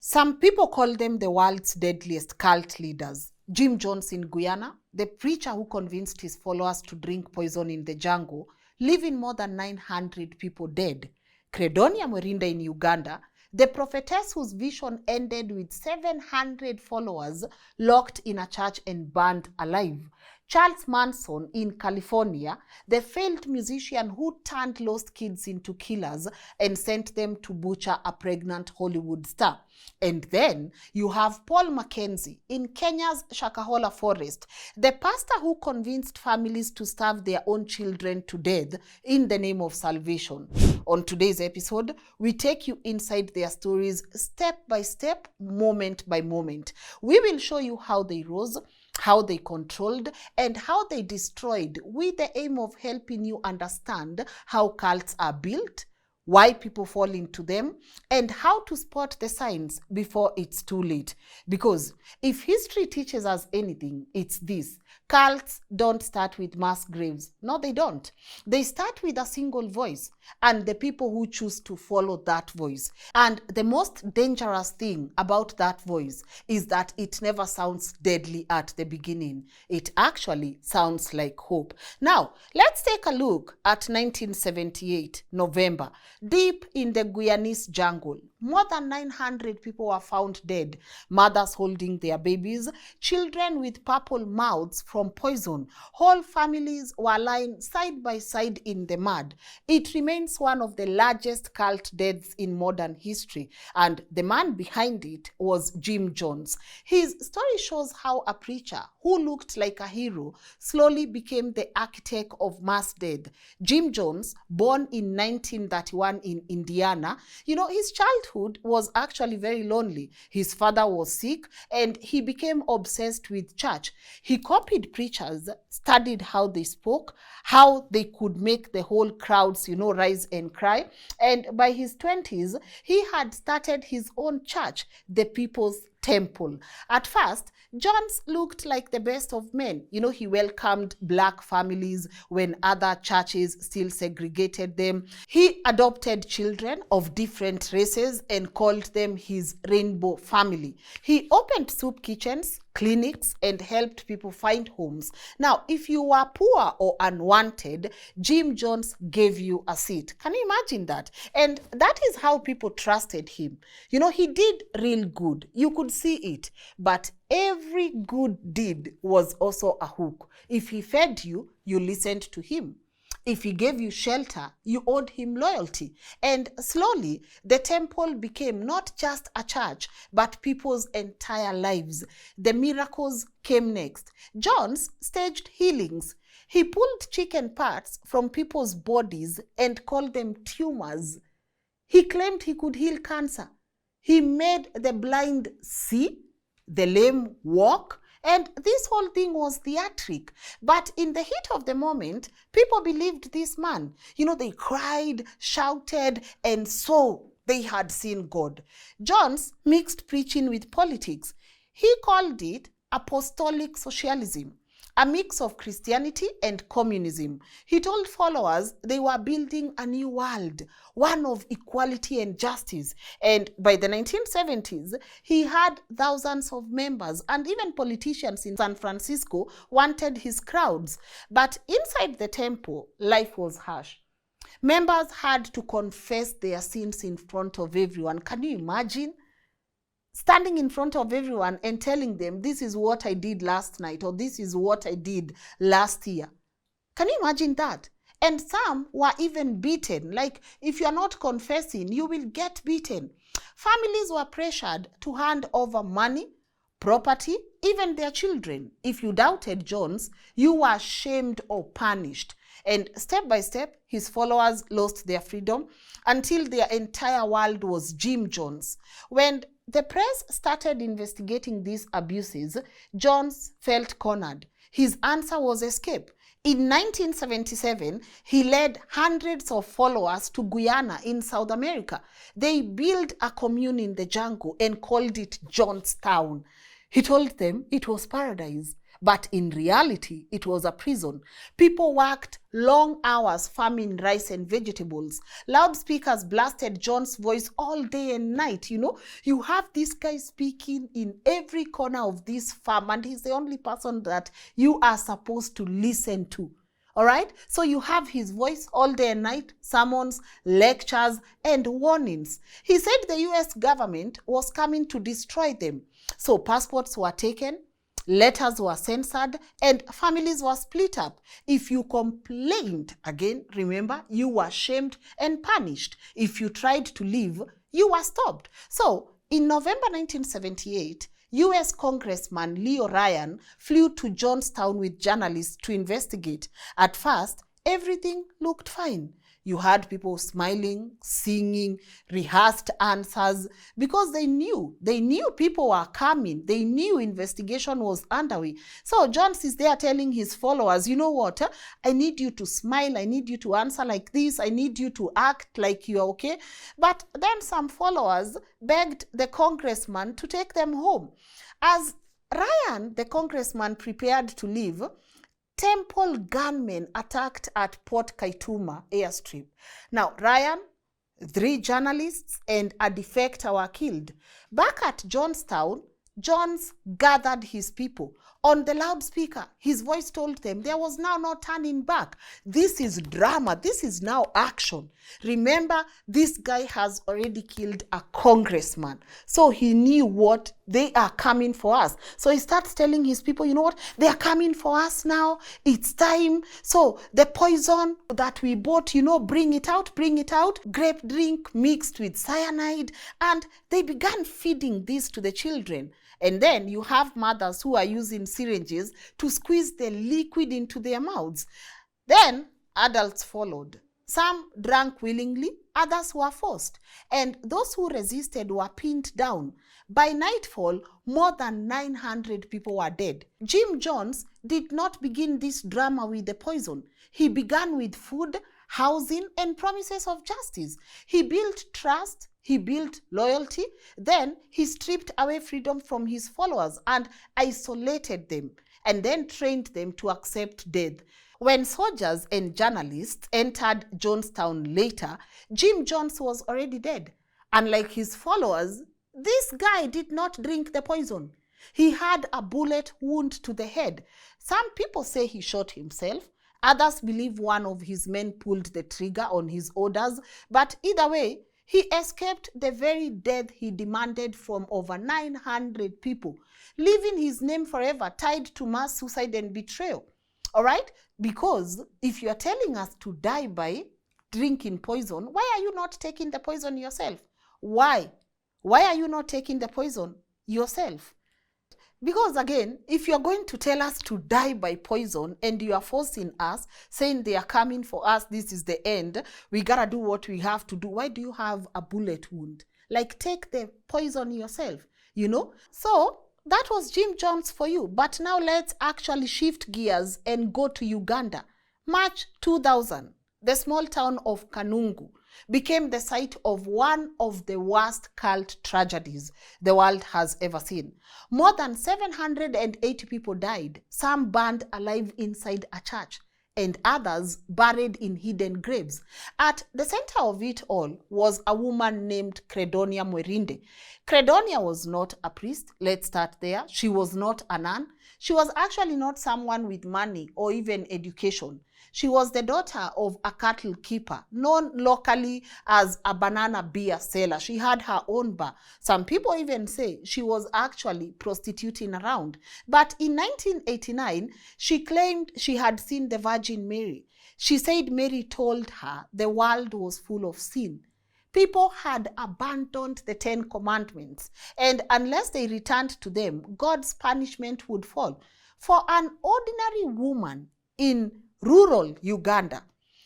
Some people call them the world's deadliest cult leaders. Jim Jones in Guyana, the preacher who convinced his followers to drink poison in the jungle, leaving more than 900 people dead. Credonia in Uganda, the prophetess whose vision ended with 700 followers locked in a church and burned alive. Charles Manson in California, the failed musician who turned lost kids into killers and sent them to butcher a pregnant Hollywood star. And then you have Paul McKenzie in Kenya's Shakahola forest, the pastor who convinced families to starve their own children to death in the name of salvation. On today's episode, we take you inside their stories step by step, moment by moment. We will show you how they rose, how they controlled, and how they destroyed, with the aim of helping you understand how cults are built, why people fall into them, and how to spot the signs before it's too late. Because if history teaches us anything, it's this: cults don't start with mass graves. No, they don't. They start with a single voice and the people who choose to follow that voice. And the most dangerous thing about that voice is that it never sounds deadly at the beginning. It actually sounds like hope. Now, let's take a look at 1978, November. Deep in the Guyanese jungle, more than 900 people were found dead. Mothers holding their babies, children with purple mouths from poison. Whole families were lying side by side in the mud. It remains one of the largest cult deaths in modern history, and the man behind it was Jim Jones. His story shows how a preacher who looked like a hero slowly became the architect of mass death. Jim Jones, born in 1931 in Indiana, his childhood was actually very lonely. His father was sick and he became obsessed with church. He copied preachers, studied how they spoke, how they could make the whole crowds, rise and cry. And by his 20s, he had started his own church, the People's Temple. At first, Jones looked like the best of men. He welcomed black families when other churches still segregated them. He adopted children of different races and called them his rainbow family. He opened soup kitchens, clinics, and helped people find homes. Now, if you were poor or unwanted, Jim Jones gave you a seat. Can you imagine that? And that is how people trusted him. He did real good. You could see it. But every good deed was also a hook. If he fed you, you listened to him. If he gave you shelter, you owed him loyalty. And slowly, the temple became not just a church, but people's entire lives. The miracles came next. Jones staged healings. He pulled chicken parts from people's bodies and called them tumors. He claimed he could heal cancer. He made the blind see, the lame walk, and this whole thing was theatric. But in the heat of the moment, people believed this man. They cried, shouted, and so they had seen God. Jones mixed preaching with politics. He called it apostolic socialism, a mix of Christianity and communism. He told followers they were building a new world, one of equality and justice. And by the 1970s, he had thousands of members, and even politicians in San Francisco wanted his crowds. But inside the temple, life was harsh. Members had to confess their sins in front of everyone. Can you imagine? Standing in front of everyone and telling them, this is what I did last night, or this is what I did last year. Can you imagine that? And some were even beaten. Like, if you're not confessing, you will get beaten. Families were pressured to hand over money, property, even their children. If you doubted Jones, you were shamed or punished. And step by step, his followers lost their freedom until their entire world was Jim Jones. When the press started investigating these abuses, Jones felt cornered. His answer was escape. In 1977, he led hundreds of followers to Guyana in South America. They built a commune in the jungle and called it Jonestown. He told them it was paradise. But in reality, it was a prison. People worked long hours farming rice and vegetables. Loudspeakers blasted John's voice all day and night. You have this guy speaking in every corner of this farm, and he's the only person that you are supposed to listen to. All right? So you have his voice all day and night, sermons, lectures, and warnings. He said the US government was coming to destroy them. So passports were taken, letters were censored, and families were split up. If you complained, again, remember, you were shamed and punished. If you tried to leave, you were stopped. So in November 1978, US Congressman Leo Ryan flew to Jonestown with journalists to investigate. At first, everything looked fine. You had people smiling, singing, rehearsed answers, because they knew people were coming. They knew investigation was underway. So Jones is there telling his followers, you know what? I need you to smile. I need you to answer like this. I need you to act like you're okay. But then some followers begged the congressman to take them home. As Ryan, the congressman, prepared to leave, Temple gunmen attacked at Port Kaituma airstrip. Now, Ryan, 3 journalists, and a defector were killed. Back at Jonestown, Jones gathered his people. On the loudspeaker, his voice told them there was now no turning back. This is drama. This is now action. Remember, this guy has already killed a congressman. So he knew what they are coming for us. So he starts telling his people, you know what? They are coming for us now. It's time. So the poison that we bought, bring it out. Grape drink mixed with cyanide. And they began feeding this to the children. And then you have mothers who are using syringes to squeeze the liquid into their mouths. Then adults followed. Some drank willingly, others were forced. And those who resisted were pinned down. By nightfall, more than 900 people were dead. Jim Jones did not begin this drama with the poison. He began with food, housing, and promises of justice. He built trust. He built loyalty. Then he stripped away freedom from his followers and isolated them, and then trained them to accept death. When soldiers and journalists entered Jonestown later, Jim Jones was already dead. Unlike his followers, this guy did not drink the poison. He had a bullet wound to the head. Some people say he shot himself. Others believe one of his men pulled the trigger on his orders. But either way, he escaped the very death he demanded from over 900 people, leaving his name forever tied to mass suicide and betrayal. All right? Because if you are telling us to die by drinking poison, why are you not taking the poison yourself? Why? Why are you not taking the poison yourself? Because again, if you're going to tell us to die by poison and you are forcing us, saying they are coming for us, this is the end, we gotta do what we have to do, why do you have a bullet wound? Like, take the poison yourself, So that was Jim Jones for you. But now let's actually shift gears and go to Uganda. March 2000, the small town of Kanungu became the site of one of the worst cult tragedies the world has ever seen. More than 780 people died, some burned alive inside a church, and others buried in hidden graves. At the center of it all was a woman named Credonia Mwerinde. Credonia was not a priest. Let's start there. She was not a nun. She was actually not someone with money or even education. She was the daughter of a cattle keeper, known locally as a banana beer seller. She had her own bar. Some people even say she was actually prostituting around. But in 1989, she claimed she had seen the Virgin Mary. She said Mary told her the world was full of sin. People had abandoned the 10 commandments, and unless they returned to them, God's punishment would fall. For an ordinary woman in rural Uganda,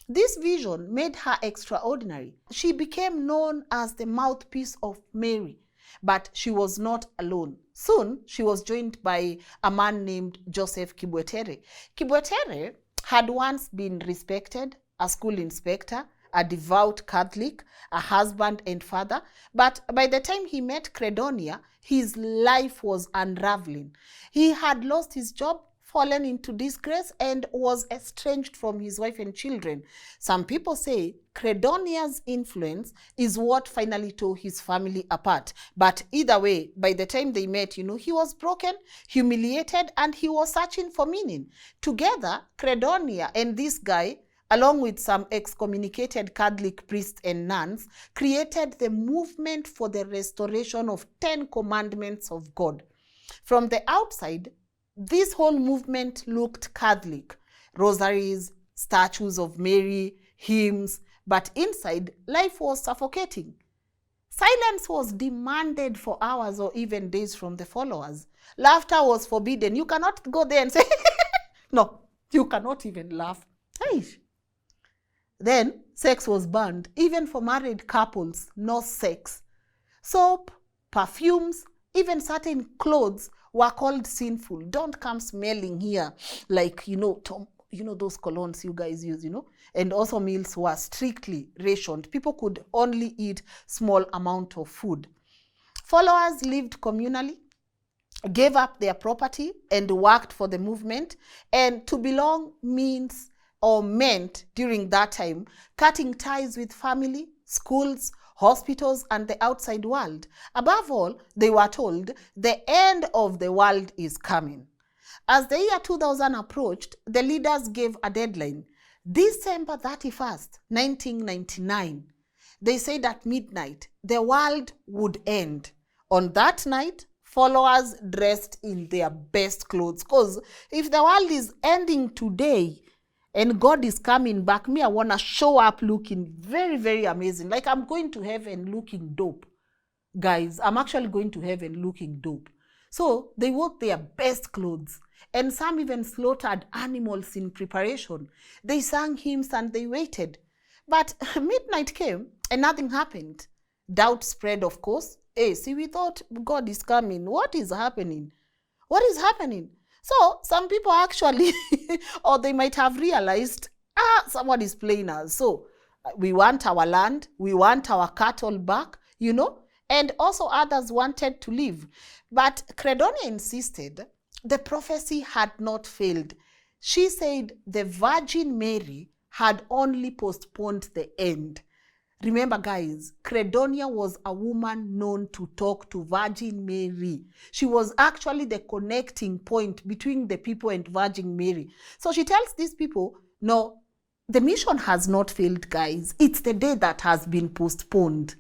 this vision made her extraordinary. She became known as the mouthpiece of Mary, but she was not alone. Soon, she was joined by a man named Joseph Kibwetere. Kibwetere had once been respected, a school inspector, a devout Catholic, a husband and father, but by the time he met Credonia, his life was unraveling. He had lost his job, fallen into disgrace and was estranged from his wife and children. Some people say Credonia's influence is what finally tore his family apart. But either way, by the time they met, he was broken, humiliated, and he was searching for meaning. Together, Credonia and this guy, along with some excommunicated Catholic priests and nuns, created the movement for the restoration of 10 commandments of God. From the outside, this whole movement looked Catholic. Rosaries, statues of Mary, hymns, but inside, life was suffocating. Silence was demanded for hours or even days from the followers. Laughter was forbidden. You cannot go there and say, no, you cannot even laugh. Hey. Then, sex was banned. Even for married couples, no sex. Soap, perfumes, even certain clothes were called sinful. Don't come smelling here like, those colognes you guys use, And also meals were strictly rationed. People could only eat small amount of food. Followers lived communally, gave up their property, and worked for the movement. And to belong meant during that time cutting ties with family, schools, hospitals, and the outside world. Above all, they were told the end of the world is coming. As the year 2000 approached, the leaders gave a deadline. December 31st, 1999. They said at midnight, the world would end. On that night, followers dressed in their best clothes. Because if the world is ending today, and God is coming back, I want to show up looking very, very amazing. Like I'm going to heaven looking dope. Guys, I'm actually going to heaven looking dope. So they wore their best clothes. And some even slaughtered animals in preparation. They sang hymns and they waited. But midnight came and nothing happened. Doubt spread, of course. Hey, see, we thought God is coming. What is happening? What is happening? So some people actually, or they might have realized, someone is playing us. So we want our land, we want our cattle back, and also others wanted to leave. But Credonia insisted the prophecy had not failed. She said the Virgin Mary had only postponed the end. Remember, guys, Credonia was a woman known to talk to Virgin Mary. She was actually the connecting point between the people and Virgin Mary. So she tells these people, no, the mission has not failed, guys. It's the day that has been postponed.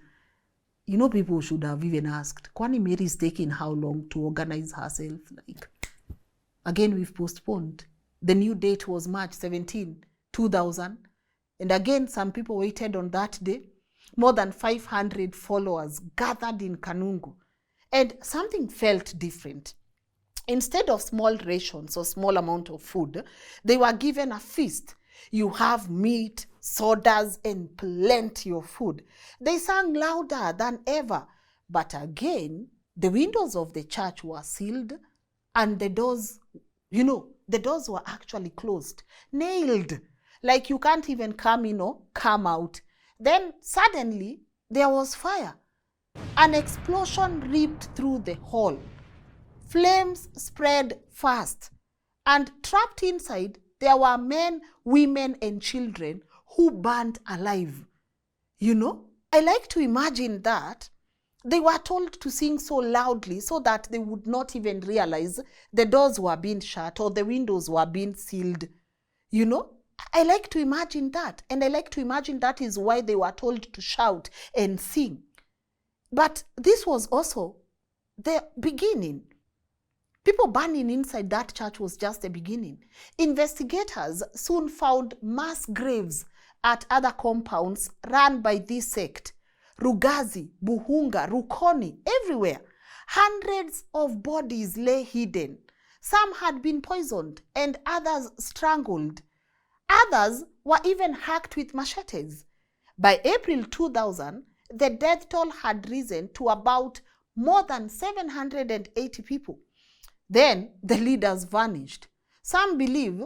People should have even asked, Kwani Mary is taking how long to organize herself? Again, we've postponed. The new date was March 17, 2000. And again, some people waited on that day. More than 500 followers gathered in Kanungu. And something felt different. Instead of small rations or small amount of food, they were given a feast. You have meat, sodas, and plenty of food. They sang louder than ever. But again, the windows of the church were sealed and the doors, the doors were actually closed, nailed. Like you can't even come in or come out. Then suddenly there was fire. An explosion ripped through the hall. Flames spread fast. And trapped inside, there were men, women, and children who burned alive. I like to imagine that they were told to sing so loudly so that they would not even realize the doors were being shut or the windows were being sealed. I like to imagine that. And I like to imagine that is why they were told to shout and sing. But this was also the beginning. People burning inside that church was just the beginning. Investigators soon found mass graves at other compounds run by this sect. Rugazi, Buhunga, Rukoni, everywhere. Hundreds of bodies lay hidden. Some had been poisoned and others strangled. Others were even hacked with machetes. By April 2000, the death toll had risen to about more than 780 people. Then the leaders vanished. Some believe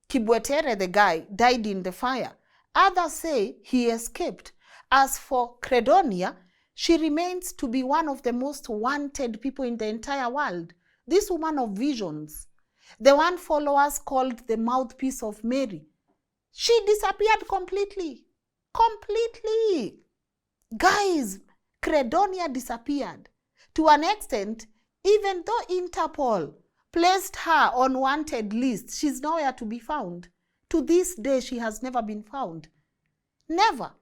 Kibwetere, the guy, died in the fire. Others say he escaped. As for Credonia, she remains to be one of the most wanted people in the entire world. This woman of visions. The one followers called the mouthpiece of Mary. She disappeared completely. Completely. Guys, Credonia disappeared. To an extent, even though Interpol placed her on wanted list, she's nowhere to be found. To this day, she has never been found. Never.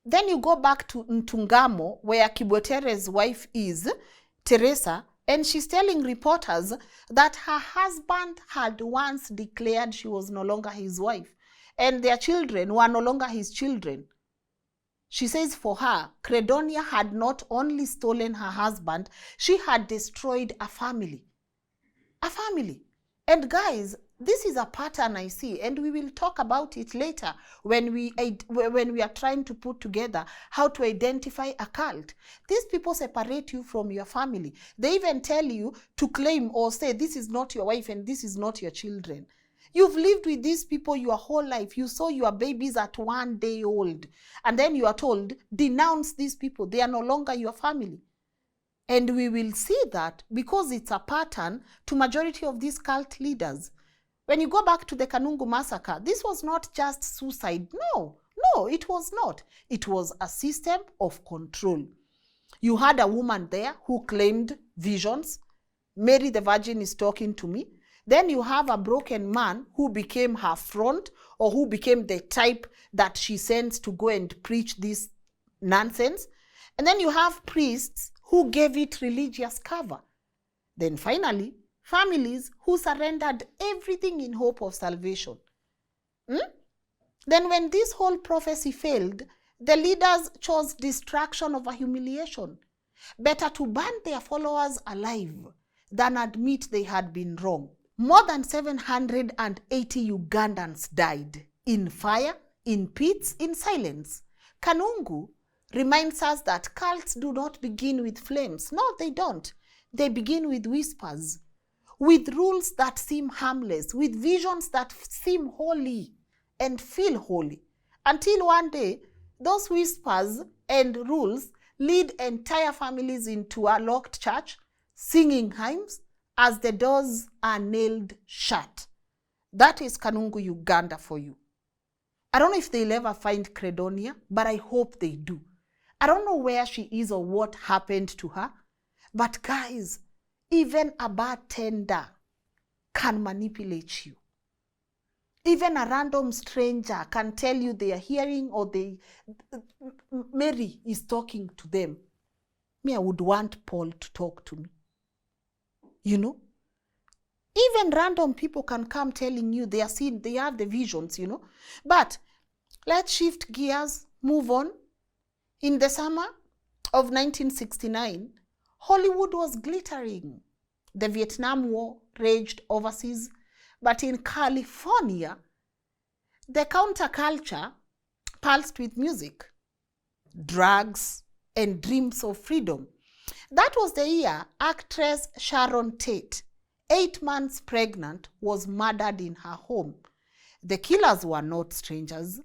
Then you go back to Ntungamo, where Kibwetere's wife is, Teresa, and she's telling reporters that her husband had once declared she was no longer his wife, and their children were no longer his children. She says for her, Credonia had not only stolen her husband, she had destroyed a family. A family. And guys, this is a pattern I see, and we will talk about it later when we are trying to put together how to identify a cult. These people separate you from your family. They even tell you to claim or say this is not your wife and this is not your children. You've lived with these people your whole life. You saw your babies at 1 day old, and then you are told, denounce these people. They are no longer your family. And we will see that because it's a pattern to majority of these cult leaders. When you go back to the Kanungu massacre, this was not just suicide. No, it was not. It was a system of control. You had a woman there who claimed visions. Mary the Virgin is talking to me. Then you have a broken man who became her front, or who became the type that she sends to go and preach this nonsense. And then you have priests who gave it religious cover. Then finally, families who surrendered everything in hope of salvation. Then when this whole prophecy failed, the leaders chose distraction over humiliation. Better to burn their followers alive than admit they had been wrong. More than 780 Ugandans died in fire, in pits, in silence. Kanungu reminds us that cults do not begin with flames. No, they don't. They begin with whispers, with rules that seem harmless, with visions that seem holy and feel holy. Until one day, those whispers and rules lead entire families into a locked church, singing hymns as the doors are nailed shut. That is Kanungu, Uganda for you. I don't know if they'll ever find Credonia, but I hope they do. I don't know where she is or what happened to her. But guys, even a bartender can manipulate you. Even a random stranger can tell you they are hearing or Mary is talking to them. Me, I would want Paul to talk to me. You know? Even random people can come telling you they are seeing, they have the visions, you know. But let's shift gears, move on. In the summer of 1969, Hollywood was glittering. The Vietnam War raged overseas, but in California, the counterculture pulsed with music, drugs, and dreams of freedom. That was the year actress Sharon Tate, 8 months pregnant, was murdered in her home. The killers were not strangers.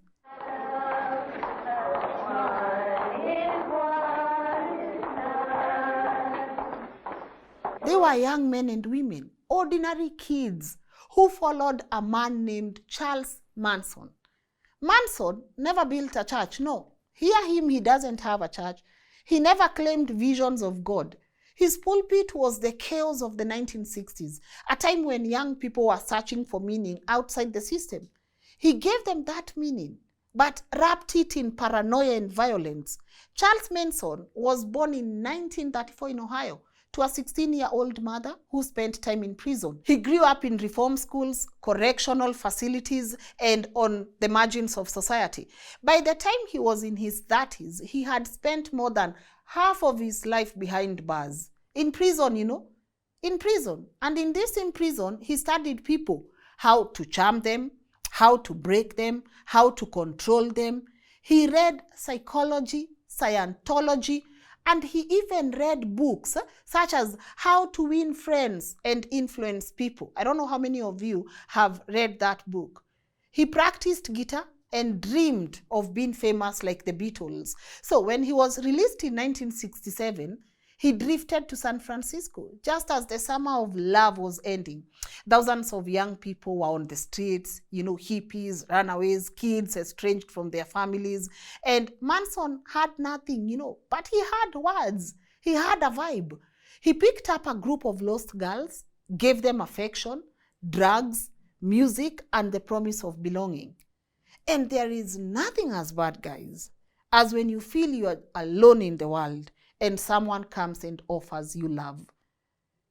They were young men and women, ordinary kids who followed a man named Charles Manson. Manson never built a church, no. Hear him, he doesn't have a church. He never claimed visions of God. His pulpit was the chaos of the 1960s, a time when young people were searching for meaning outside the system. He gave them that meaning, but wrapped it in paranoia and violence. Charles Manson was born in 1934 in Ohio to a 16-year-old mother who spent time in prison. He grew up in reform schools, correctional facilities, and on the margins of society. By the time he was in his 30s, he had spent more than half of his life behind bars. In prison, you know, in prison. And in prison, he studied people, how to charm them, how to break them, how to control them. He read psychology, Scientology, and he even read books such as How to Win Friends and Influence People. I don't know how many of you have read that book. He practiced guitar and dreamed of being famous like the Beatles. So when he was released in 1967, he drifted to San Francisco just as the summer of love was ending. Thousands of young people were on the streets, hippies, runaways, kids estranged from their families. And Manson had nothing, but he had words. He had a vibe. He picked up a group of lost girls, gave them affection, drugs, music, and the promise of belonging. And there is nothing as bad, guys, as when you feel you are alone in the world and someone comes and offers you love.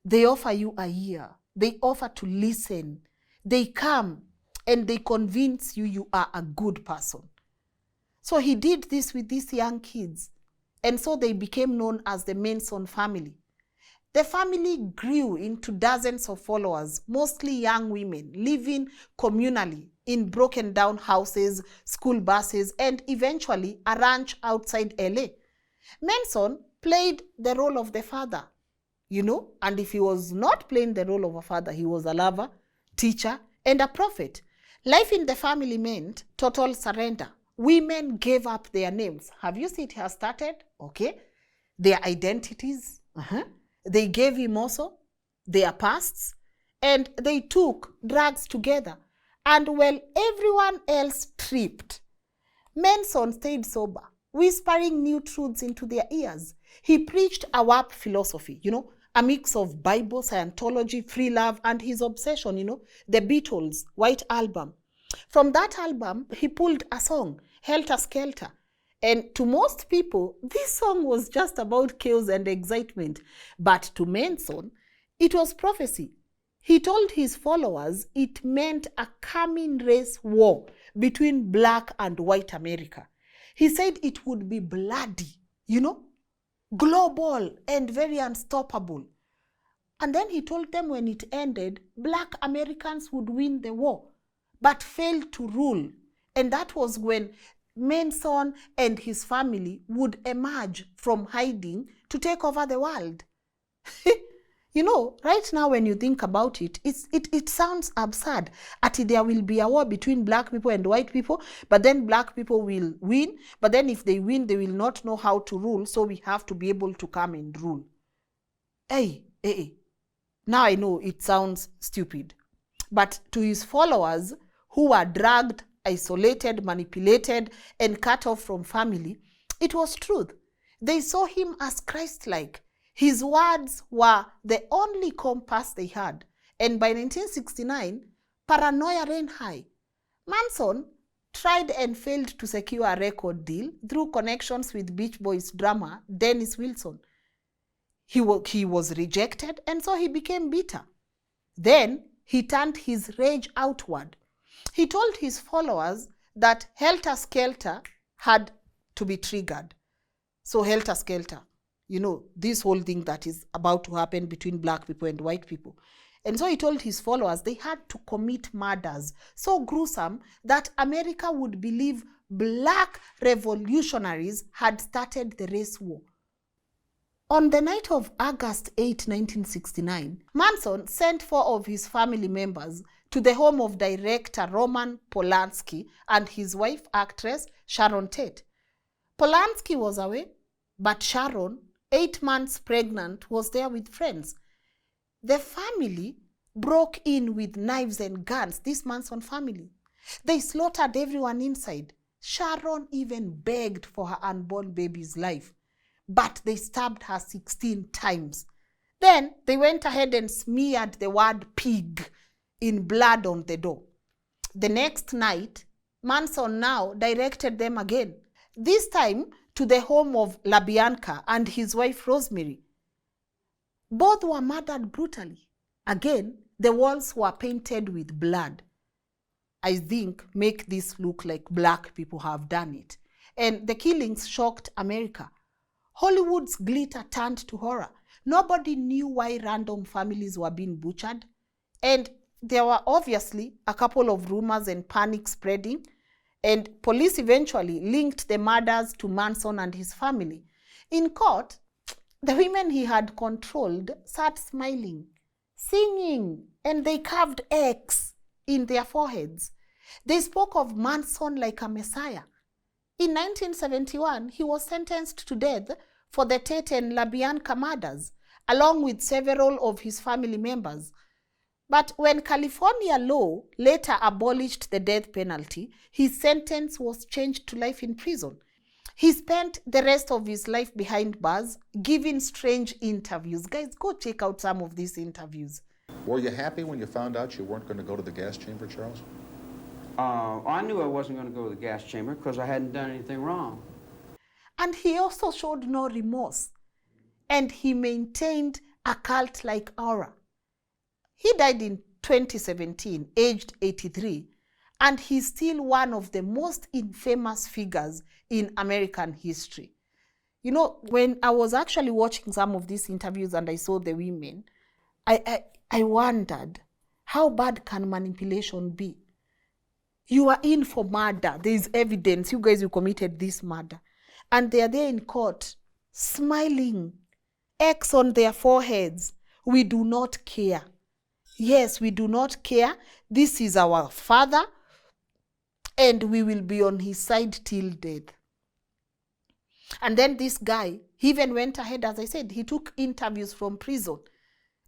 They offer you a ear. They offer to listen. They come and they convince you are a good person. So he did this with these young kids. And so they became known as the Manson family. The family grew into dozens of followers, mostly young women, living communally in broken down houses, school buses, and eventually a ranch outside LA. Manson played the role of the father, and if he was not playing the role of a father, he was a lover, teacher, and a prophet. Life in the family meant total surrender. Women gave up their names. Have you seen it has started? Okay. Their identities. They gave him also their pasts, and they took drugs together. And while everyone else tripped, Manson stayed sober, whispering new truths into their ears. He preached a warped philosophy, a mix of Bible, Scientology, free love, and his obsession, the Beatles' White Album. From that album, he pulled a song, Helter Skelter. And to most people, this song was just about chaos and excitement. But to Manson, it was prophecy. He told his followers it meant a coming race war between black and white America. He said it would be bloody, global and very unstoppable. And then he told them when it ended, black Americans would win the war, but failed to rule. And that was when Manson and his family would emerge from hiding to take over the world. Right now when you think about it, it sounds absurd. There will be a war between black people and white people, but then black people will win. But then if they win, they will not know how to rule, so we have to be able to come and rule. Hey. Now I know it sounds stupid. But to his followers who were dragged, isolated, manipulated, and cut off from family, it was truth. They saw him as Christ-like. His words were the only compass they had. And by 1969, paranoia ran high. Manson tried and failed to secure a record deal through connections with Beach Boys drummer Dennis Wilson. He was rejected, and so he became bitter. Then he turned his rage outward. He told his followers that Helter Skelter had to be triggered. So Helter Skelter, this whole thing that is about to happen between black people and white people. And so he told his followers they had to commit murders so gruesome that America would believe black revolutionaries had started the race war. On the night of August 8, 1969, Manson sent 4 of his family members to the home of director Roman Polanski and his wife, actress Sharon Tate. Polanski was away, but Sharon, 8 months pregnant, was there with friends. The family broke in with knives and guns, this Manson family. They slaughtered everyone inside. Sharon even begged for her unborn baby's life, but they stabbed her 16 times. Then they went ahead and smeared the word pig in blood on the door. The next night, Manson now directed them again, this time to the home of La Bianca and his wife Rosemary. Both were murdered brutally. Again, the walls were painted with blood. I think make this look like black people have done it. And the killings shocked America. Hollywood's glitter turned to horror. Nobody knew why random families were being butchered. And there were obviously a couple of rumors and panic spreading. And police eventually linked the murders to Manson and his family. In court, the women he had controlled sat smiling, singing, and they carved X in their foreheads. They spoke of Manson like a messiah. In 1971, he was sentenced to death for the Tate and Labianca murders, along with several of his family members. But when California law later abolished the death penalty, his sentence was changed to life in prison. He spent the rest of his life behind bars, giving strange interviews. Guys, go check out some of these interviews. Were you happy when you found out you weren't going to go to the gas chamber, Charles? I knew I wasn't going to go to the gas chamber because I hadn't done anything wrong. And he also showed no remorse. And he maintained a cult-like aura. He died in 2017, aged 83, and he's still one of the most infamous figures in American history. You know, when I was actually watching some of these interviews and I saw the women, I wondered, how bad can manipulation be? You are in for murder. There is evidence. You guys, you committed this murder. And they are there in court, smiling, X on their foreheads. We do not care. Yes, we do not care. This is our father, and we will be on his side till death. And then this guy, he even went ahead, as I said, he took interviews from prison.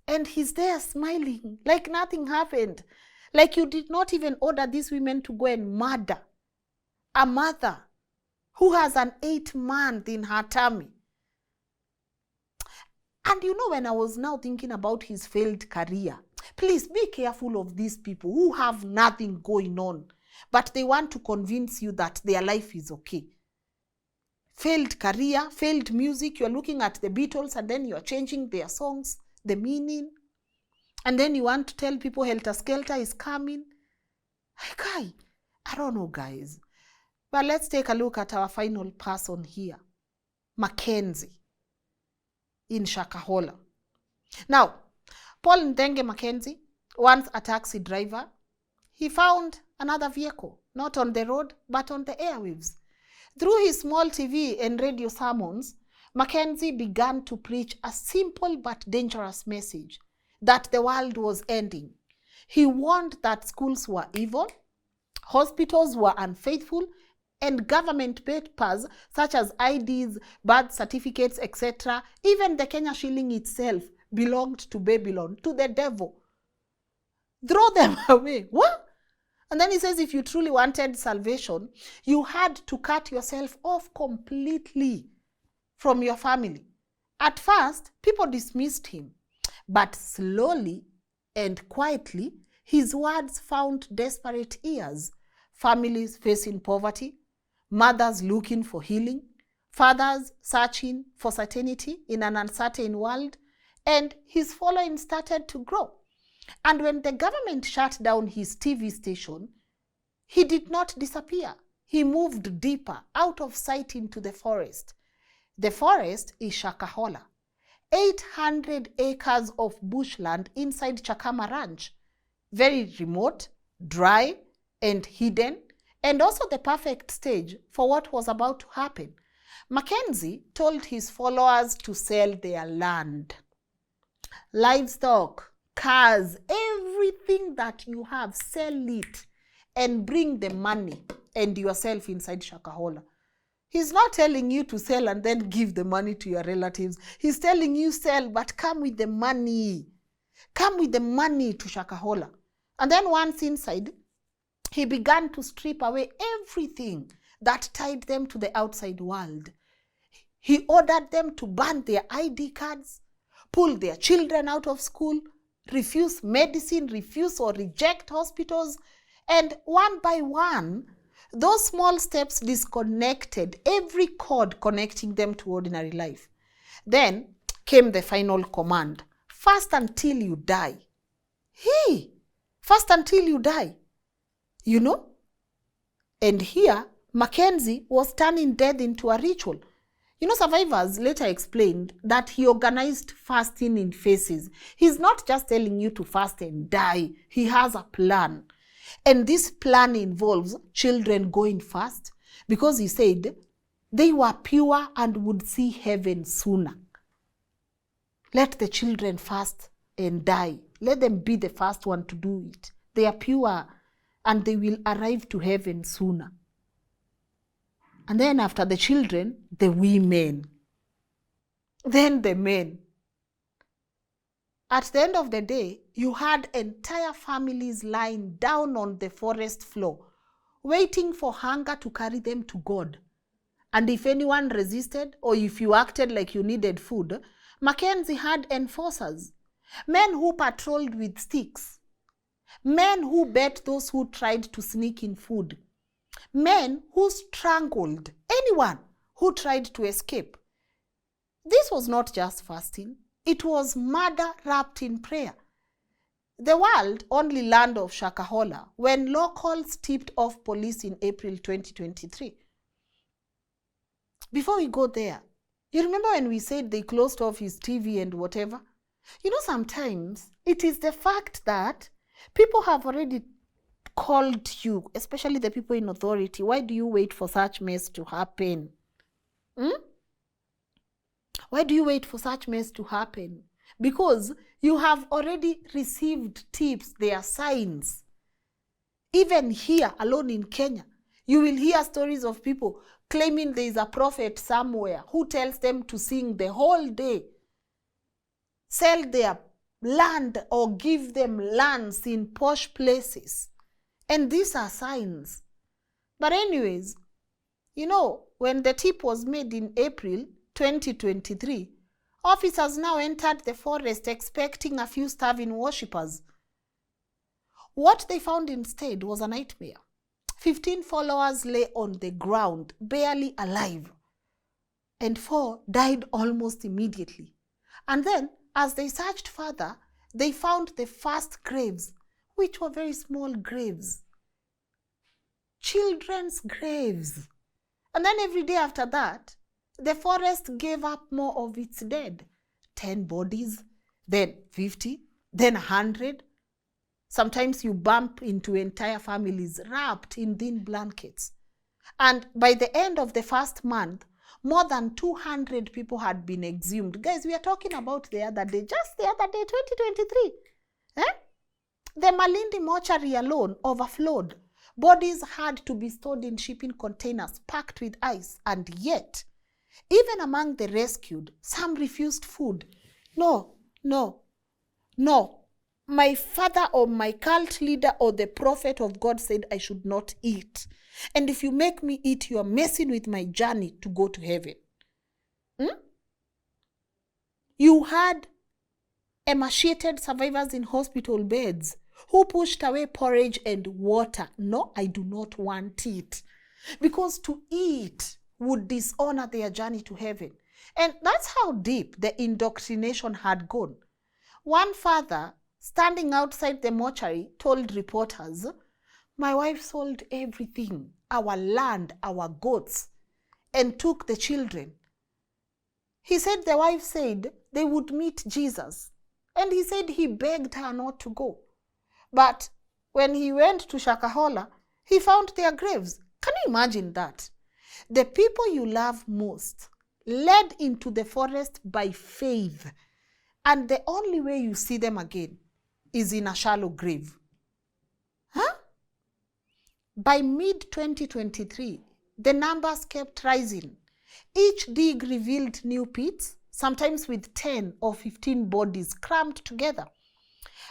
And he's there smiling, like nothing happened. Like you did not even order these women to go and murder a mother who has an 8-month in her tummy. And you know, when I was now thinking about his failed career, please be careful of these people who have nothing going on, but they want to convince you that their life is okay. Failed career, failed music. You're looking at the Beatles and then you're changing their songs, the meaning. And then you want to tell people Helter Skelter is coming. I don't know, guys. But let's take a look at our final person here, Mackenzie in Shakahola. Now, Paul Ndenge Mackenzie, once a taxi driver, he found another vehicle, not on the road, but on the airwaves. Through his small TV and radio sermons, Mackenzie began to preach a simple but dangerous message that the world was ending. He warned that schools were evil, hospitals were unfaithful, and government papers such as IDs, birth certificates, etc., even the Kenya shilling itself belonged to Babylon, to the devil. Throw them away. What? And then he says if you truly wanted salvation, you had to cut yourself off completely from your family. At first, people dismissed him, but slowly and quietly, his words found desperate ears. Families facing poverty, mothers looking for healing, fathers searching for certainty in an uncertain world, and his following started to grow. And when the government shut down his TV station, he did not disappear. He moved deeper, out of sight into the forest. The forest is Shakahola, 800 acres of bushland inside Chakama Ranch, very remote, dry, and hidden, and also the perfect stage for what was about to happen. Mackenzie told his followers to sell their land, livestock, cars, everything that you have, sell it and bring the money and yourself inside Shakahola. He's not telling you to sell and then give the money to your relatives. He's telling you sell, but come with the money. Come with the money to Shakahola. And then once inside, he began to strip away everything that tied them to the outside world. He ordered them to burn their ID cards, pull their children out of school, refuse medicine, refuse or reject hospitals, and one by one, those small steps disconnected every cord connecting them to ordinary life. Then came the final command, fast until you die. Fast until you die. You know? And here, Mackenzie was turning death into a ritual. You know, survivors later explained that he organized fasting in phases. He's not just telling you to fast and die. He has a plan. And this plan involves children going fast because he said they were pure and would see heaven sooner. Let the children fast and die. Let them be the first one to do it. They are pure and they will arrive to heaven sooner. And then after the children, the women. then the men. At the end of the day, you had entire families lying down on the forest floor, waiting for hunger to carry them to God. And if anyone resisted, or if you acted like you needed food, Mackenzie had enforcers, men who patrolled with sticks, men who bet those who tried to sneak in food, men who strangled anyone who tried to escape. This was not just fasting, it was murder wrapped in prayer. The world only learned of Shakahola when locals tipped off police in April 2023. Before we go there, you remember when we said they closed off his TV and whatever? You know, sometimes it is the fact that people have already called you, especially the people in authority. Why do you wait for such mess to happen? Why do you wait for such mess to happen? Because you have already received tips, there are signs. Even here, alone in Kenya, you will hear stories of people claiming there is a prophet somewhere who tells them to sing the whole day, sell their land or give them lands in posh places. And these are signs. But anyways, you know, when the tip was made in April 2023, officers now entered the forest expecting a few starving worshippers. What they found instead was a nightmare. 15 followers lay on the ground, barely alive, and 4 died almost immediately. And then, as they searched further, they found the first graves, which were very small graves. Children's graves. And then every day after that, the forest gave up more of its dead. 10 bodies, then 50, then 100. Sometimes you bump into entire families wrapped in thin blankets. And by the end of the first month, more than 200 people had been exhumed. Guys, we are talking about the other day, just the other day, 2023. The Malindi mortuary alone overflowed. Bodies had to be stored in shipping containers packed with ice, and yet, even among the rescued, some refused food. No. My father or my cult leader or the prophet of God said I should not eat. And if you make me eat, you are messing with my journey to go to heaven. You had emaciated survivors in hospital beds who pushed away porridge and water. No, I do not want it. Because to eat would dishonor their journey to heaven. And that's how deep the indoctrination had gone. One father, standing outside the mortuary, told reporters, "My wife sold everything, our land, our goats, and took the children." He said the wife said they would meet Jesus. And he said he begged her not to go. But when he went to Shakahola, he found their graves. Can you imagine that? The people you love most led into the forest by faith. And the only way you see them again is in a shallow grave. By mid-2023, the numbers kept rising. Each dig revealed new pits, sometimes with 10 or 15 bodies crammed together.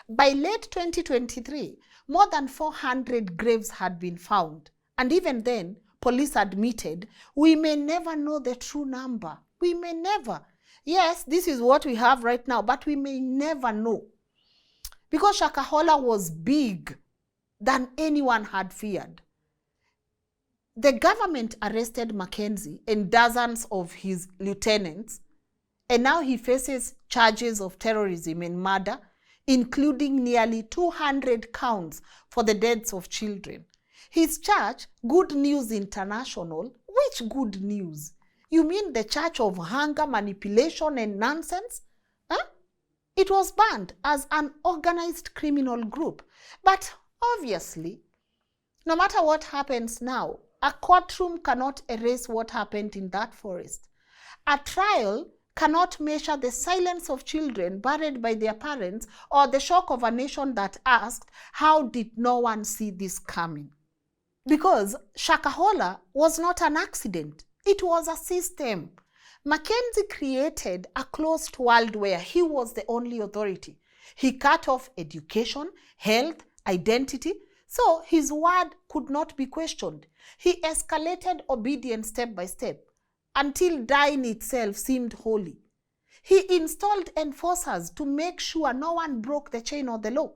By late 2023, more than 400 graves had been found. And even then, police admitted, we may never know the true number. We may never. Yes, this is what we have right now, but we may never know. Because Shakahola was big than anyone had feared. The government arrested Mckenzie and dozens of his lieutenants, and now he faces charges of terrorism and murder, including nearly 200 counts for the deaths of children. His church, Good News International, which good news? You mean the church of hunger, manipulation, and nonsense? It was banned as an organized criminal group. But obviously, no matter what happens now, a courtroom cannot erase what happened in that forest. A trial cannot measure the silence of children buried by their parents or the shock of a nation that asked, how did no one see this coming? Because Shakahola was not an accident. It was a system. Mackenzie created a closed world where he was the only authority. He cut off education, health, identity, so his word could not be questioned. He escalated obedience step by step until dying itself seemed holy. He installed enforcers to make sure no one broke the chain or the law.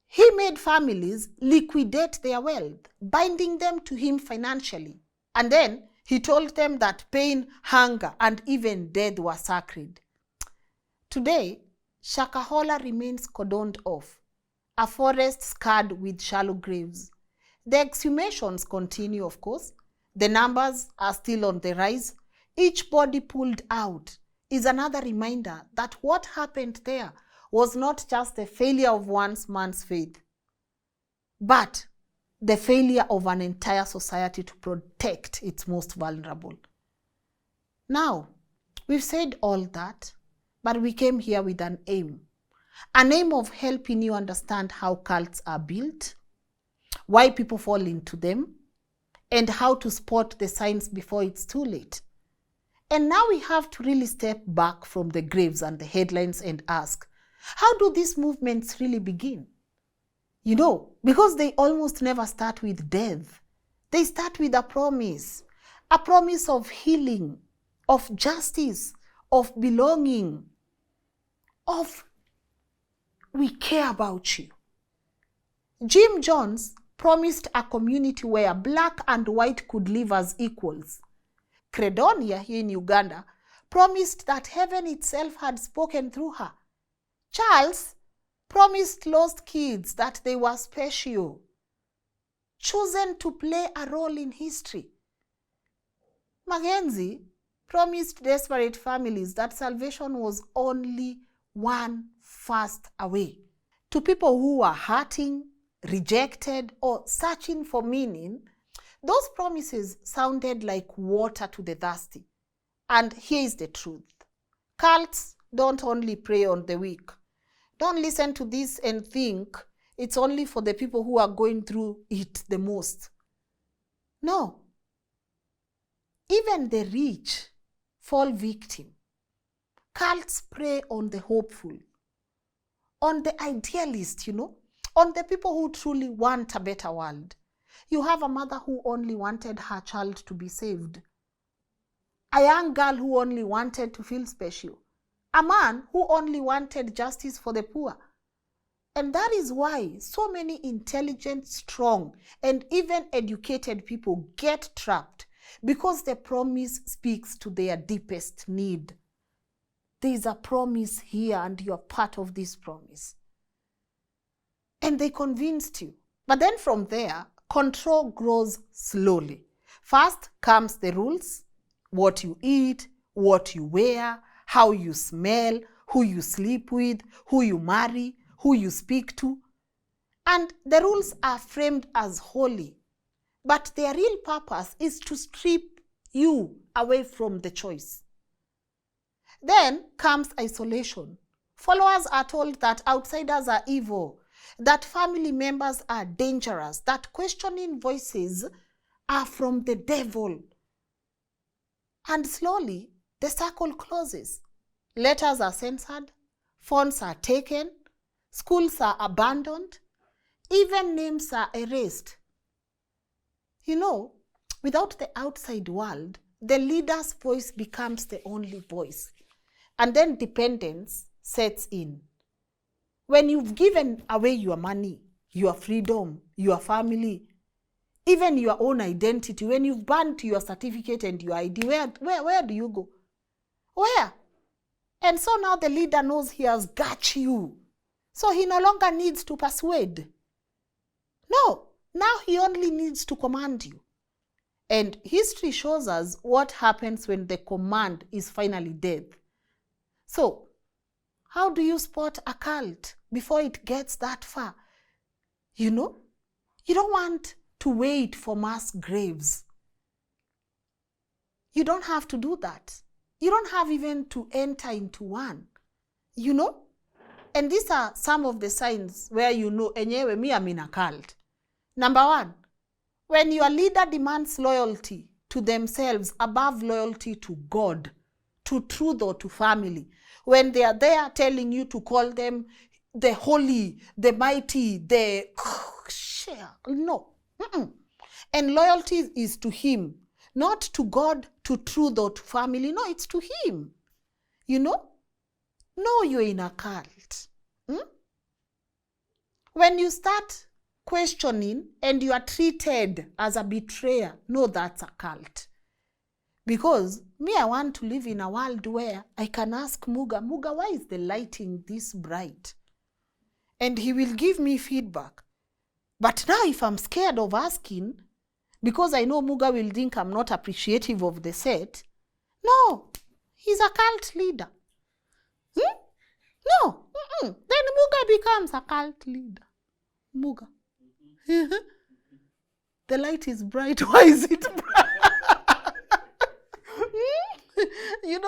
He made families liquidate their wealth, binding them to him financially. And then he told them that pain, hunger, and even death were sacred. Today, Shakahola remains cordoned off, a forest scarred with shallow graves. The exhumations continue, of course. The numbers are still on the rise. Each body pulled out is another reminder that what happened there was not just a failure of one man's faith, but the failure of an entire society to protect its most vulnerable. Now, we've said all that, but we came here with an aim of helping you understand how cults are built, why people fall into them, and how to spot the signs before it's too late. And now we have to really step back from the graves and the headlines and ask, how do these movements really begin? You know, because they almost never start with death. They start with a promise of healing, of justice, of belonging, of we care about you. Jim Jones promised a community where black and white could live as equals. Credonia here in Uganda promised that heaven itself had spoken through her. Charles promised lost kids that they were special, chosen to play a role in history. Mckenzie promised desperate families that salvation was only one fast away. To people who were hurting, rejected, or searching for meaning, those promises sounded like water to the thirsty. And here is the truth. Cults don't only prey on the weak. Don't listen to this and think it's only for the people who are going through it the most. No. Even the rich fall victim. Cults prey on the hopeful, on the idealist, on the people who truly want a better world. You have a mother who only wanted her child to be saved. A young girl who only wanted to feel special. A man who only wanted justice for the poor. And that is why so many intelligent, strong, and even educated people get trapped, because the promise speaks to their deepest need. There is a promise here and you are part of this promise. And they convinced you. But then from there, control grows slowly. First comes the rules, what you eat, what you wear, how you smell, who you sleep with, who you marry, who you speak to. And the rules are framed as holy, but their real purpose is to strip you away from the choice. Then comes isolation. Followers are told that outsiders are evil, that family members are dangerous, that questioning voices are from the devil. And slowly, the circle closes. Letters are censored, phones are taken, schools are abandoned, even names are erased. Without the outside world, the leader's voice becomes the only voice. And then dependence sets in. When you've given away your money, your freedom, your family, even your own identity, when you've burnt your certificate and your ID, where do you go? Where? And so now the leader knows he has got you. So he no longer needs to persuade. No, now he only needs to command you. And history shows us what happens when the command is finally dead. So, how do you spot a cult before it gets that far? You don't want to wait for mass graves. You don't have to do that. You don't have even to enter into one. And these are some of the signs where enyewe me I'm in a cult. Number one, when your leader demands loyalty to themselves above loyalty to God, to truth or to family. When they are there telling you to call them the holy, the mighty, the no. And loyalty is to him, not to God, to truth or to family. No, it's to him. You know? No, you're in a cult. When you start questioning and you are treated as a betrayer, no, that's a cult. Because me, I want to live in a world where I can ask Muga, why is the lighting this bright? And he will give me feedback. But now if I'm scared of asking, because I know Muga will think I'm not appreciative of the set, no, he's a cult leader. No, then Muga becomes a cult leader. Muga. The light is bright. Why is it bright? You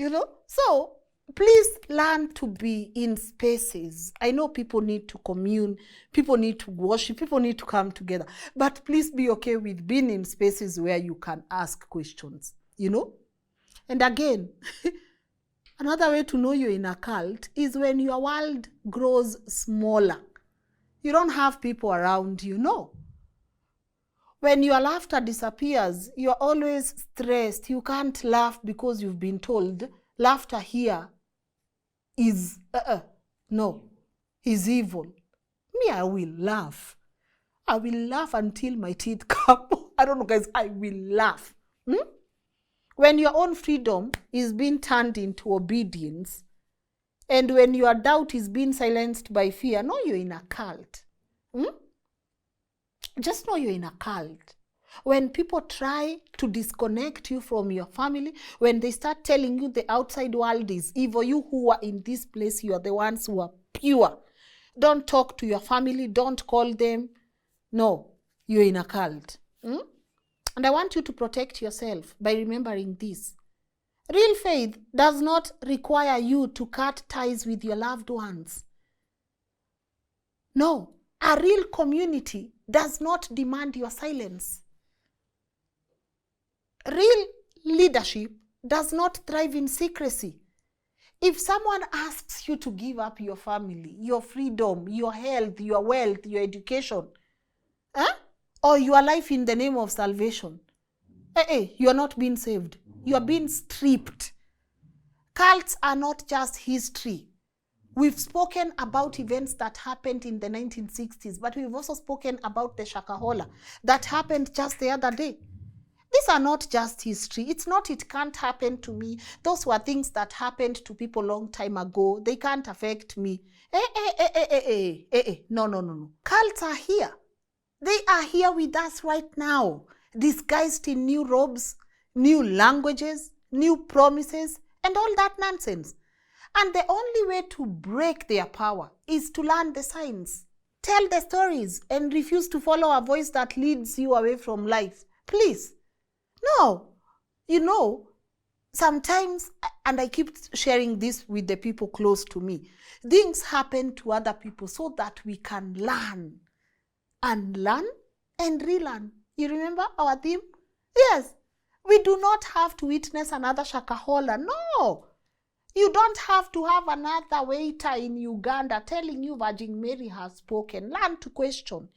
know. So please learn to be in spaces. I know people need to commune, people need to worship, people need to come together. But please be okay with being in spaces where you can ask questions, you know? And again, another way to know you're in a cult is when your world grows smaller. You don't have people around you, no. When your laughter disappears, you're always stressed. You can't laugh because you've been told laughter here is, is evil. Me, I will laugh. I will laugh until my teeth come. I don't know, guys, I will laugh. When your own freedom is being turned into obedience, and when your doubt is being silenced by fear, no, you're in a cult. Just know you're in a cult. When people try to disconnect you from your family, when they start telling you the outside world is evil, you who are in this place, you are the ones who are pure. Don't talk to your family. Don't call them. No, you're in a cult. And I want you to protect yourself by remembering this. Real faith does not require you to cut ties with your loved ones. No, a real community does not demand your silence. Real leadership does not thrive in secrecy. If someone asks you to give up your family, your freedom, your health, your wealth, your education, or your life in the name of salvation, you are not being saved. You are being stripped. Cults are not just history. We've spoken about events that happened in the 1960s, but we've also spoken about the shakahola that happened just the other day. These are not just history. It's not it can't happen to me. Those were things that happened to people a long time ago. They can't affect me. No. Cults are here. They are here with us right now, disguised in new robes, new languages, new promises, and all that nonsense. And the only way to break their power is to learn the signs, tell the stories, and refuse to follow a voice that leads you away from life. Please. No. You know, sometimes, and I keep sharing this with the people close to me, things happen to other people so that we can learn and learn and relearn. You remember our theme? Yes. We do not have to witness another shakahola. No. You don't have to have another waiter in Uganda telling you Virgin Mary has spoken. Learn to question.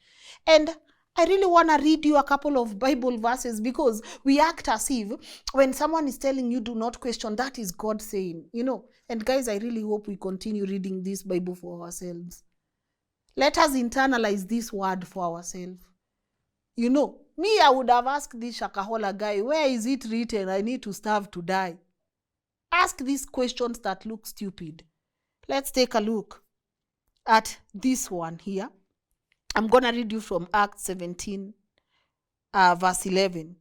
And I really want to read you a couple of Bible verses, because we act as if when someone is telling you do not question, that is God saying, you know. And guys, I really hope we continue reading this Bible for ourselves. Let us internalize this word for ourselves. You know, me, I would have asked this shakahola guy, where is it written I need to starve to die? Ask these questions that look stupid. Let's take a look at this one here. I'm going to read you from Acts 17, verse 11.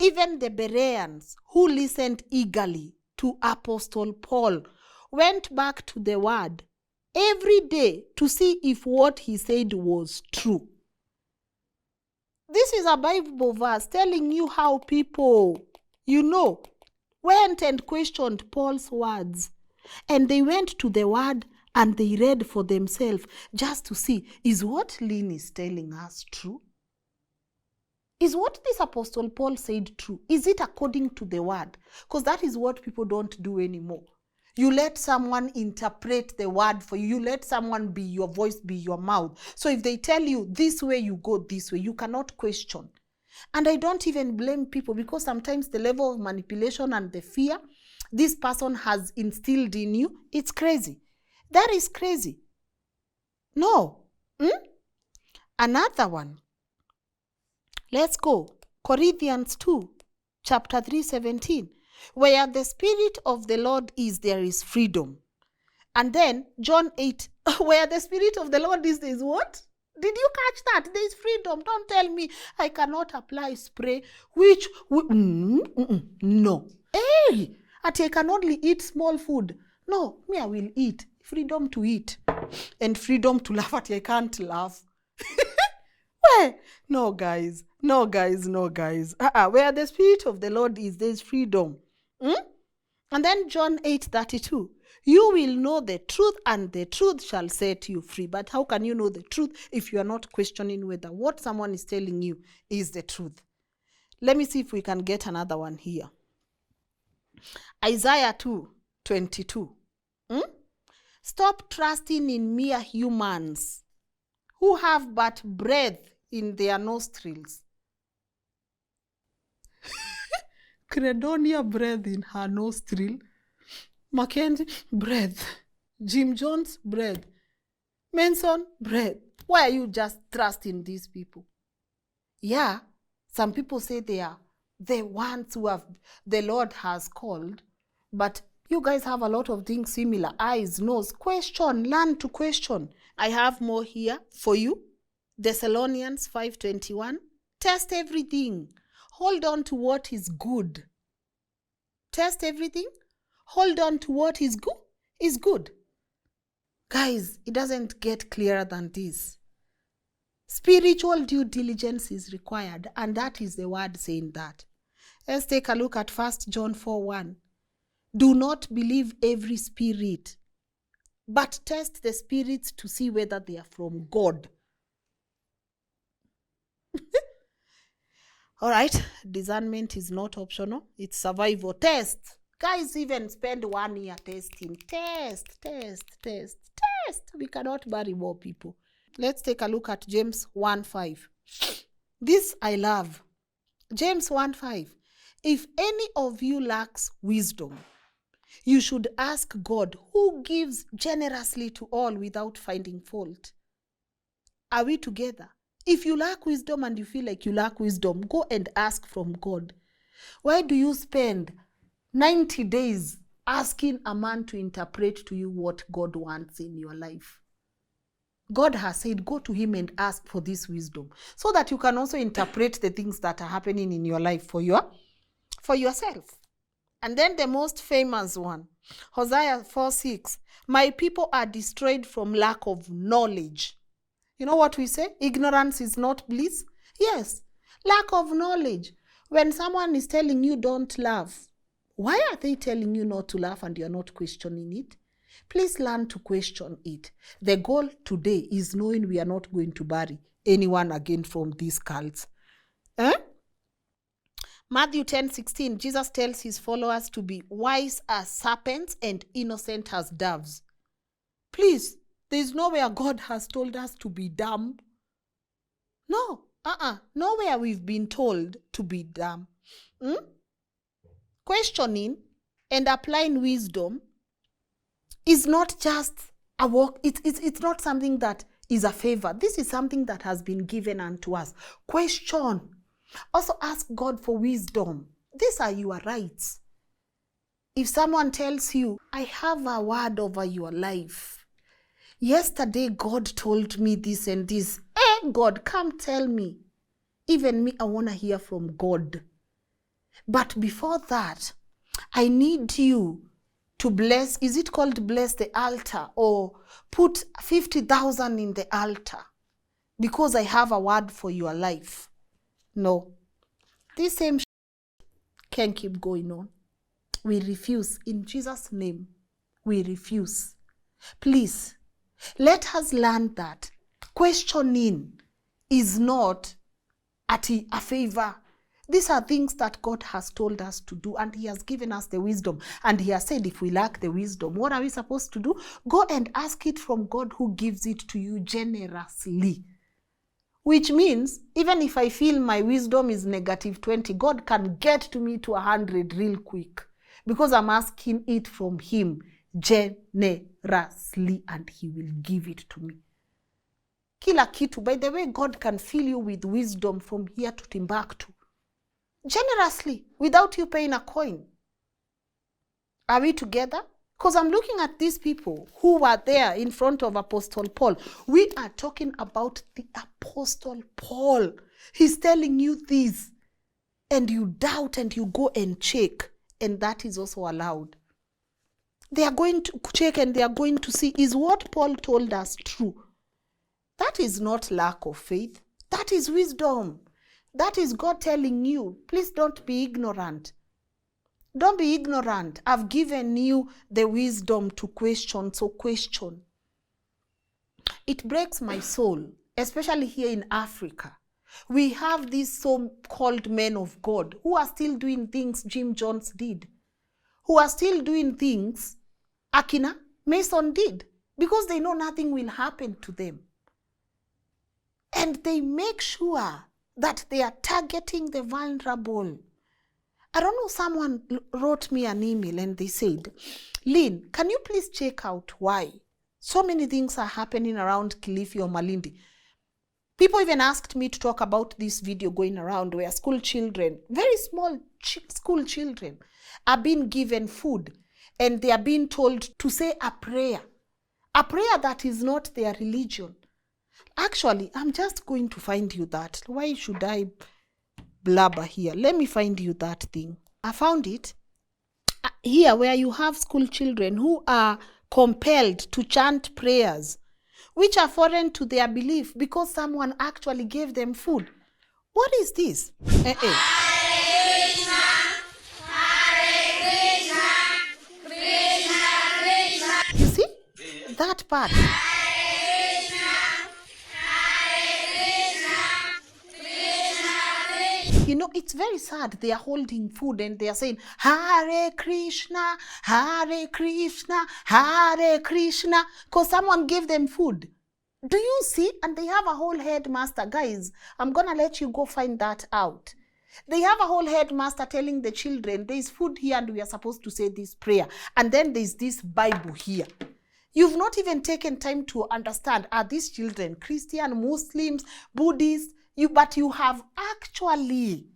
Even the Bereans who listened eagerly to Apostle Paul went back to the word every day to see if what he said was true. This is a Bible verse telling you how people, you know, went and questioned Paul's words. And they went to the word and they read for themselves just to see, is what Lynn is telling us true? Is what this Apostle Paul said true? Is it according to the word? Because that is what people don't do anymore. You let someone interpret the word for you. You let someone be your voice, be your mouth. So if they tell you this way, you go this way. You cannot question. And I don't even blame people, because sometimes the level of manipulation and the fear this person has instilled in you, it's crazy. That is crazy. No. Another one. Let's go. Corinthians 2, chapter 3:17. Where the Spirit of the Lord is, there is freedom. And then John 8, where the Spirit of the Lord is, there is what? Did you catch that? There is freedom. Don't tell me I cannot apply spray, which, no. Hey, I can only eat small food. No, me, I will eat. Freedom to eat. And freedom to laugh at I can't laugh. Where? No, guys. No, guys. No, guys. Where the Spirit of the Lord is, there is freedom. And then John 8:32. You will know the truth, and the truth shall set you free. But how can you know the truth if you are not questioning whether what someone is telling you is the truth? Let me see if we can get another one here. Isaiah 2:22. Stop trusting in mere humans who have but breath in their nostrils. Credonia, breath in her nostril. Mckenzie, breath. Jim Jones, breath. Manson, breath. Why are you just trusting these people? Yeah, some people say they are the ones who have the Lord has called, but you guys have a lot of things similar. Eyes, nose. Question. Learn to question. I have more here for you. Thessalonians 5:21. Test everything. Hold on to what is good. Test everything. Hold on to what is good. Is good. Guys, it doesn't get clearer than this. Spiritual due diligence is required, and that is the word saying that. Let's take a look at 1 John 4:1. Do not believe every spirit, but test the spirits to see whether they are from God. All right, discernment is not optional. It's survival. Test. Guys even spend 1 year testing. Test. We cannot bury more people. Let's take a look at James 1:5. This I love. James 1:5. If any of you lacks wisdom, you should ask God, who gives generously to all without finding fault. Are we together? If you lack wisdom and you feel like you lack wisdom, go and ask from God. Why do you spend 90 days asking a man to interpret to you what God wants in your life? God has said, go to him and ask for this wisdom, so that you can also interpret the things that are happening in your life for yourself. And then the most famous one, Hosea 4:6. My people are destroyed from lack of knowledge. You know what we say? Ignorance is not bliss. Yes, lack of knowledge. When someone is telling you don't laugh, why are they telling you not to laugh and you're not questioning it? Please learn to question it. The goal today is knowing we are not going to bury anyone again from these cults. Matthew 10:16, Jesus tells his followers to be wise as serpents and innocent as doves. Please, there is nowhere God has told us to be dumb. No, nowhere we've been told to be dumb. Questioning and applying wisdom is not just a work. It's not something that is a favor. This is something that has been given unto us. Question. Also ask God for wisdom. These are your rights. If someone tells you, I have a word over your life. Yesterday, God told me this and this. God, come tell me. Even me, I want to hear from God. But before that, I need you to bless. Is it called bless the altar? Or put 50,000 in the altar because I have a word for your life. No. This same can keep going on. We refuse. In Jesus' name, we refuse. Please, let us learn that questioning is not ati a favor. These are things that God has told us to do, and he has given us the wisdom. And he has said if we lack the wisdom, what are we supposed to do? Go and ask it from God who gives it to you generously. Which means, even if I feel my wisdom is negative 20, God can get to me to 100 real quick. Because I'm asking it from him generously, and he will give it to me. Kila kitu, by the way, God can fill you with wisdom from here to Timbuktu. Generously, without you paying a coin. Are we together? Because I'm looking at these people who were there in front of Apostle Paul. We are talking about the Apostle Paul. He's telling you this, and you doubt and you go and check, and that is also allowed. They are going to check and they are going to see, is what Paul told us true? That is not lack of faith. That is wisdom. That is God telling you, please don't be ignorant. Don't be ignorant. I've given you the wisdom to question, so question. It breaks my soul, especially here in Africa. We have these so-called men of God who are still doing things Jim Jones did, who are still doing things Akina Mason did, because they know nothing will happen to them. And they make sure that they are targeting the vulnerable. I don't know, someone wrote me an email and they said, Lynn, can you please check out why so many things are happening around Kilifi or Malindi? People even asked me to talk about this video going around where school children, very small school children, are being given food and they are being told to say a prayer that is not their religion. Actually, I'm just going to find you that. Why should I blabber here? Let me find you that thing. I found it here where you have school children who are compelled to chant prayers which are foreign to their belief because someone actually gave them food. What is this? Hare Krishna, Hare Krishna, Krishna Krishna. You see that part? You know, it's very sad. They are holding food and they are saying, Hare Krishna, Hare Krishna, Hare Krishna, because someone gave them food. Do you see? And they have a whole headmaster. Guys, I'm going to let you go find that out. They have a whole headmaster telling the children, there is food here and we are supposed to say this prayer. And then there's this Bible here. You've not even taken time to understand, are these children Christian, Muslims, Buddhists? But you have actually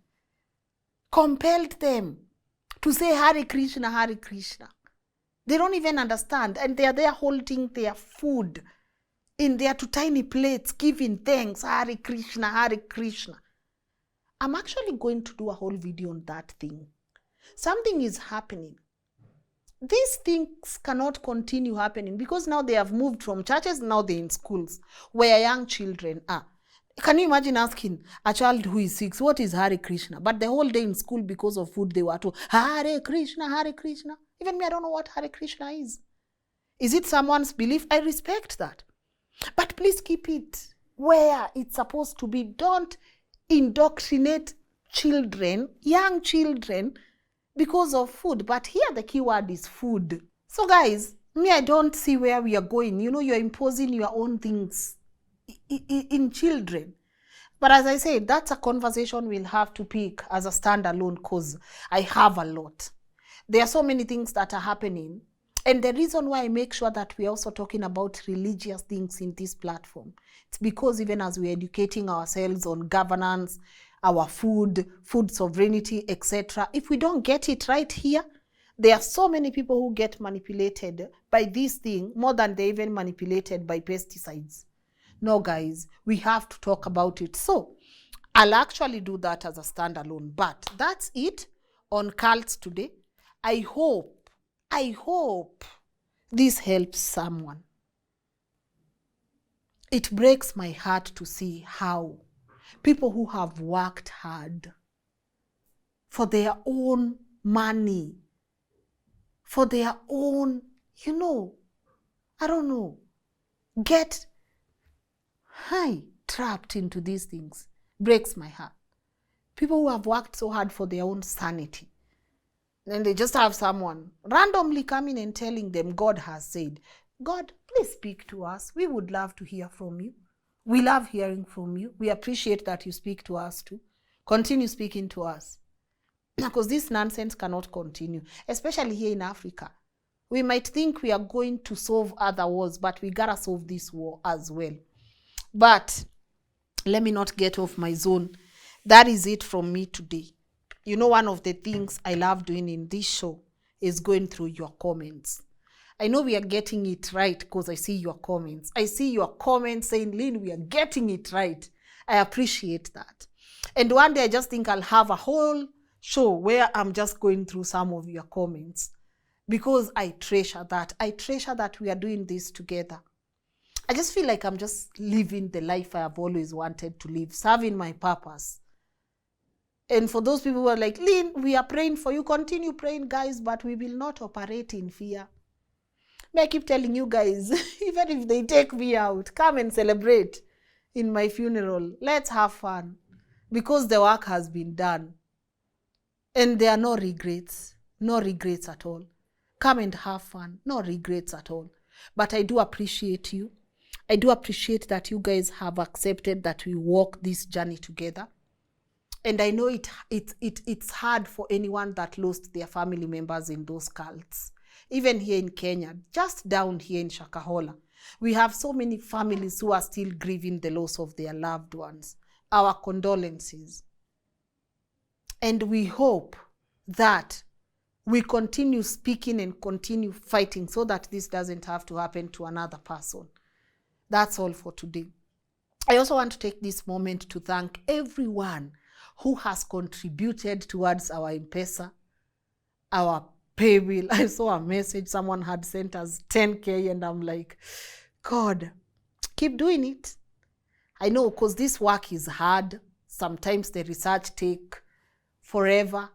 compelled them to say Hare Krishna, Hare Krishna. They don't even understand. And they are there holding their food in their two tiny plates, giving thanks, Hare Krishna, Hare Krishna. I'm actually going to do a whole video on that thing. Something is happening. These things cannot continue happening because now they have moved from churches, now they're in schools where young children are. Can you imagine asking a child who is 6, what is Hare Krishna? But the whole day in school, because of food, they were told, Hare Krishna, Hare Krishna. Even me, I don't know what Hare Krishna is. Is it someone's belief? I respect that. But please keep it where it's supposed to be. Don't indoctrinate children, young children, because of food. But here the key word is food. So guys, me, I don't see where we are going. You know, you're imposing your own things in children. But as I said, that's a conversation we'll have to pick as a standalone because I have a lot. There are so many things that are happening. And the reason why I make sure that we're also talking about religious things in this platform, it's because even as we're educating ourselves on governance, our food sovereignty, etc., if we don't get it right here, there are so many people who get manipulated by this thing more than they even manipulated by pesticides. No, guys, we have to talk about it. So I'll actually do that as a standalone. But that's it on cults today. I hope this helps someone. It breaks my heart to see how people who have worked hard for their own money, for their own, I don't know, get trapped into these things. Breaks my heart. People who have worked so hard for their own sanity. Then they just have someone randomly coming and telling them God has said. God, please speak to us. We would love to hear from you. We love hearing from you. We appreciate that you speak to us too. Continue speaking to us. Because this nonsense cannot continue, especially here in Africa. We might think we are going to solve other wars, but we gotta solve this war as well. But let me not get off my zone. That is it from me today. You know, one of the things I love doing in this show is going through your comments. I know we are getting it right because I see your comments. I see your comments saying, Lynn, we are getting it right. I appreciate that. And one day I just think I'll have a whole show where I'm just going through some of your comments because I treasure that. I treasure that we are doing this together. I just feel like I'm just living the life I have always wanted to live, serving my purpose. And for those people who are like, Lynn, we are praying for you. Continue praying, guys, but we will not operate in fear. I keep telling you guys, even if they take me out, come and celebrate in my funeral. Let's have fun because the work has been done. And there are no regrets at all. Come and have fun, no regrets at all. But I do appreciate you. I do appreciate that you guys have accepted that we walk this journey together. And I know it's hard for anyone that lost their family members in those cults. Even here in Kenya, just down here in Shakahola, we have so many families who are still grieving the loss of their loved ones. Our condolences. And we hope that we continue speaking and continue fighting so that this doesn't have to happen to another person. That's all for today. I also want to take this moment to thank everyone who has contributed towards our MPESA, our PayBill. I saw a message, someone had sent us 10K and I'm like, God, keep doing it. I know because this work is hard. Sometimes the research take forever,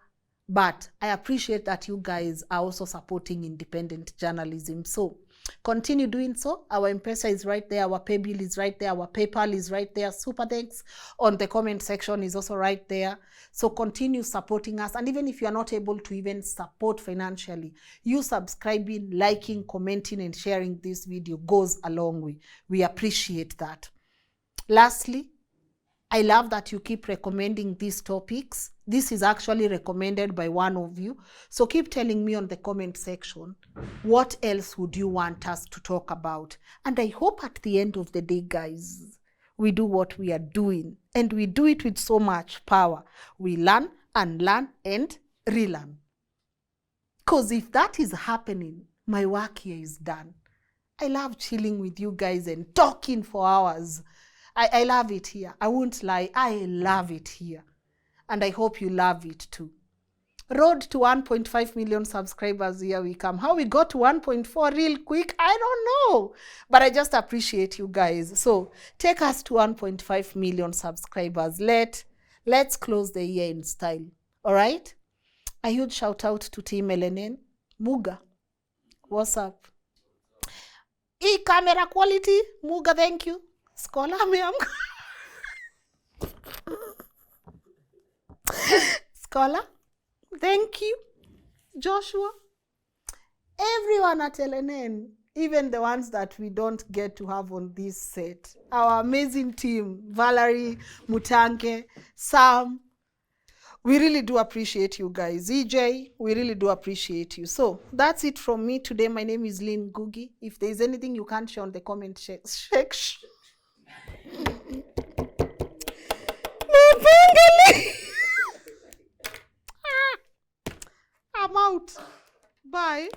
but I appreciate that you guys are also supporting independent journalism. So continue doing so. Our MPESA is right there. Our PayBill is right there. Our PayPal is right there. Super thanks on the comment section is also right there. So continue supporting us. And even if you are not able to even support financially, you subscribing, liking, commenting, and sharing this video goes a long way. We appreciate that. Lastly, I love that you keep recommending these topics. This is actually recommended by one of you. So keep telling me on the comment section, what else would you want us to talk about? And I hope at the end of the day, guys, we do what we are doing. And we do it with so much power. We learn and relearn. Because if that is happening, my work here is done. I love chilling with you guys and talking for hours. I love it here. I won't lie. I love it here. And I hope you love it too. Road to 1.5 million subscribers, here we come. How we got to 1.4 real quick, I don't know. But I just appreciate you guys. So take us to 1.5 million subscribers. Let's close the year in style. All right? A huge shout out to Team LNN. Muga, what's up? Camera quality. Muga, thank you. Scholar, Scholar, thank you. Joshua, everyone at LNN, even the ones that we don't get to have on this set. Our amazing team, Valerie, Mutanke, Sam. We really do appreciate you guys. EJ, we really do appreciate you. So that's it from me today. My name is Lynn Ngugi. If there's anything you can't share on the comment section, I'm out. Bye.